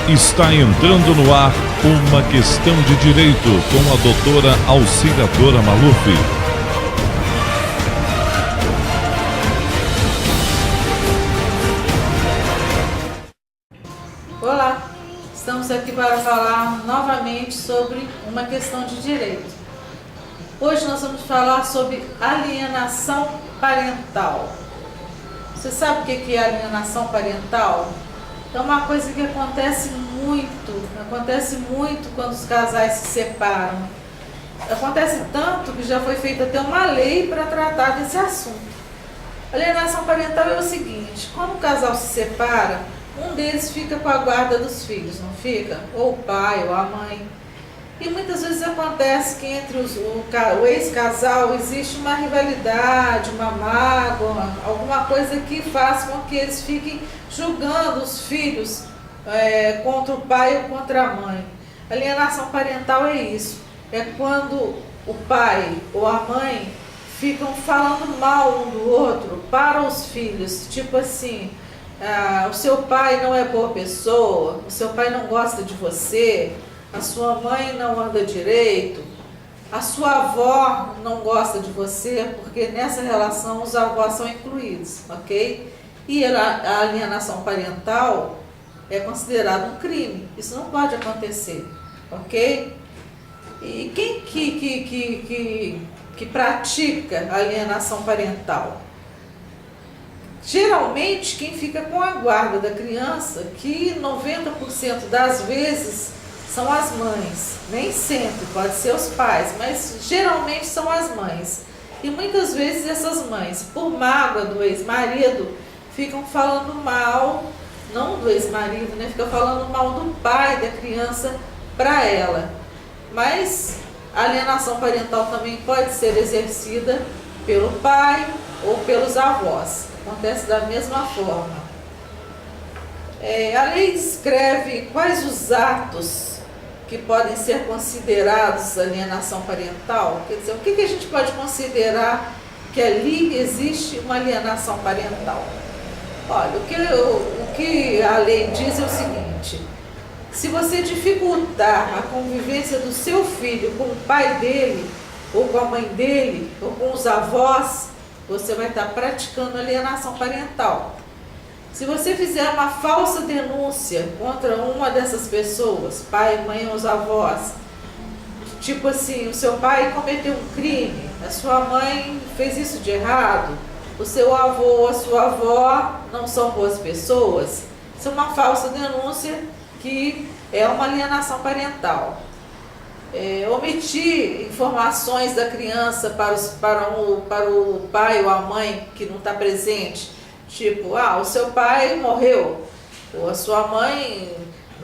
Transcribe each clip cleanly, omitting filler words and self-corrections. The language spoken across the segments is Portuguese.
Está entrando no ar Uma Questão de Direito com a doutora Auxiliadora Maluf. Olá, estamos aqui para falar novamente sobre uma questão de direito. Hoje nós vamos falar sobre alienação parental. Você sabe o que é alienação parental? É uma coisa que acontece muito quando os casais se separam. Acontece tanto que já foi feita até uma lei para tratar desse assunto. Alienação parental é o seguinte: quando o casal se separa, um deles fica com a guarda dos filhos, não fica? Ou o pai ou a mãe. E muitas vezes acontece que entre o ex-casal existe uma rivalidade, uma mágoa, alguma coisa que faz com que eles fiquem julgando os filhos contra o pai ou contra a mãe. Alienação parental é isso. É quando o pai ou a mãe ficam falando mal um do outro para os filhos. Tipo assim, o seu pai não é boa pessoa, o seu pai não gosta de você, a sua mãe não anda direito, a sua avó não gosta de você, porque nessa relação os avós são incluídos, ok? E a alienação parental é considerado um crime, isso não pode acontecer, ok? E quem que pratica a alienação parental? Geralmente quem fica com a guarda da criança, que 90% das vezes são as mães, nem sempre, pode ser os pais, mas geralmente são as mães. E muitas vezes essas mães, por mágoa do ex-marido, ficam falando mal, não do ex-marido, né? Ficam falando mal do pai da criança para ela. Mas a alienação parental também pode ser exercida pelo pai ou pelos avós. Acontece da mesma forma. A lei descreve quais os atos que podem ser considerados alienação parental. Quer dizer, o que a gente pode considerar que ali existe uma alienação parental? Olha, o que a lei diz é o seguinte: se você dificultar a convivência do seu filho com o pai dele, ou com a mãe dele, ou com os avós, você vai estar praticando alienação parental. Se você fizer uma falsa denúncia contra uma dessas pessoas, pai, mãe ou os avós, tipo assim, o seu pai cometeu um crime, a sua mãe fez isso de errado, o seu avô ou a sua avó não são boas pessoas, isso é uma falsa denúncia que é uma alienação parental. Omitir informações da criança para o pai ou a mãe que não está presente, tipo, o seu pai morreu, ou a sua mãe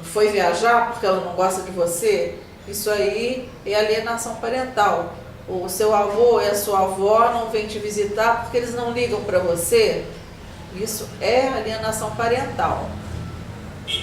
foi viajar porque ela não gosta de você, isso aí é alienação parental. O seu avô e a sua avó não vêm te visitar porque eles não ligam para você, isso é alienação parental.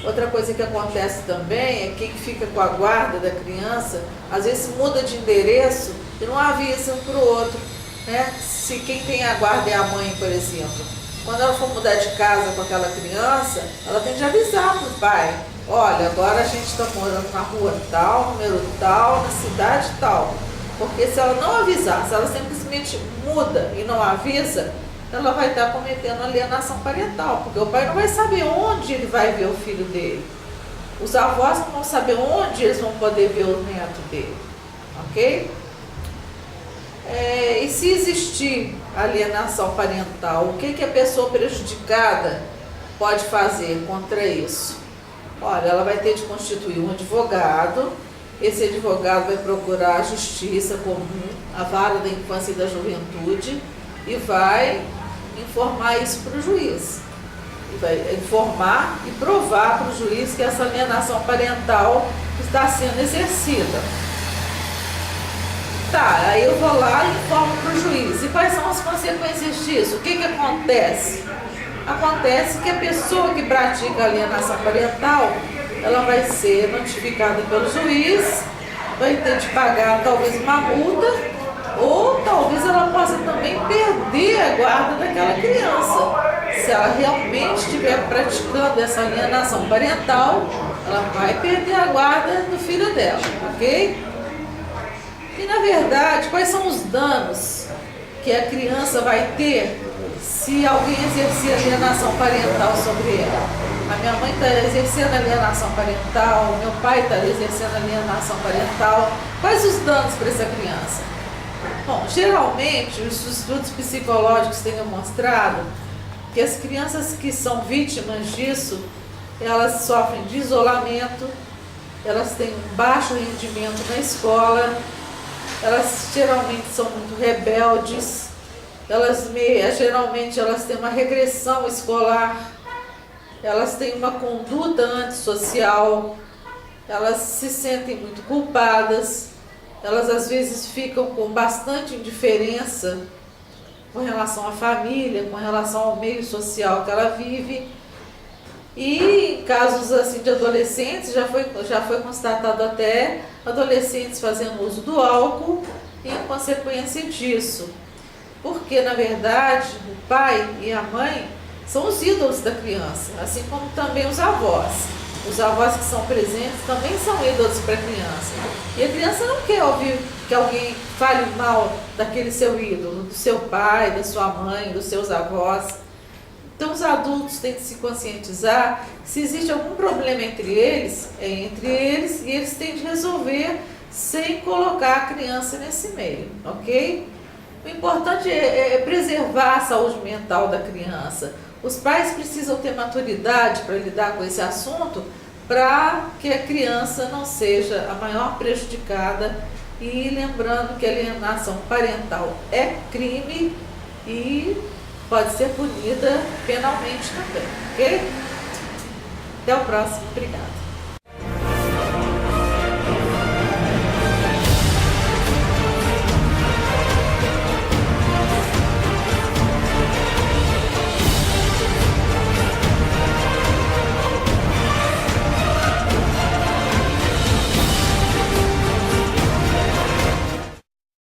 Outra coisa que acontece também é quem fica com a guarda da criança, às vezes muda de endereço e não avisa um para o outro, né? Se quem tem a guarda é a mãe, por exemplo, quando ela for mudar de casa com aquela criança, ela tem de avisar para o pai: olha, agora a gente está morando na rua tal, número tal, na cidade tal. Porque se ela não avisar, se ela simplesmente muda e não avisa, ela vai estar cometendo alienação parental, porque o pai não vai saber onde ele vai ver o filho dele. Os avós não vão saber onde eles vão poder ver o neto dele, ok? E se existir alienação parental, o que a pessoa prejudicada pode fazer contra isso? Olha, ela vai ter de constituir um advogado. Esse advogado vai procurar a justiça comum, a vara da infância e da juventude, e vai informar isso para o juiz. E vai informar e provar para o juiz que essa alienação parental está sendo exercida. Tá, aí eu vou lá e informo para o juiz. E quais são as consequências disso? O que acontece? Acontece que a pessoa que pratica a alienação parental, ela vai ser notificada pelo juiz, vai ter de pagar talvez uma multa, ou talvez ela possa também perder a guarda daquela criança. Se ela realmente estiver praticando essa alienação parental ela vai perder a guarda do filho dela, ok? E na verdade, quais são os danos que a criança vai ter se alguém exercer alienação parental sobre ela? A minha mãe está exercendo alienação parental, meu pai está exercendo alienação parental. Quais os danos para essa criança? Bom, geralmente, os estudos psicológicos têm demonstrado que as crianças que são vítimas disso, elas sofrem de isolamento, elas têm um baixo rendimento na escola, elas geralmente são muito rebeldes, geralmente elas têm uma regressão escolar, elas têm uma conduta antissocial, elas se sentem muito culpadas, elas às vezes ficam com bastante indiferença com relação à família, com relação ao meio social que ela vive. E em casos assim de adolescentes, já foi constatado até adolescentes fazendo uso do álcool e em consequência disso. Porque, na verdade, o pai e a mãe são os ídolos da criança, assim como também os avós. Os avós que são presentes também são ídolos para a criança. E a criança não quer ouvir que alguém fale mal daquele seu ídolo, do seu pai, da sua mãe, dos seus avós. Então os adultos têm que se conscientizar que se existe algum problema entre eles, é entre eles, e eles têm de resolver sem colocar a criança nesse meio, ok? O importante é preservar a saúde mental da criança. Os pais precisam ter maturidade para lidar com esse assunto para que a criança não seja a maior prejudicada. E lembrando que a alienação parental é crime e pode ser punida penalmente também, ok? Até o próximo. Obrigada.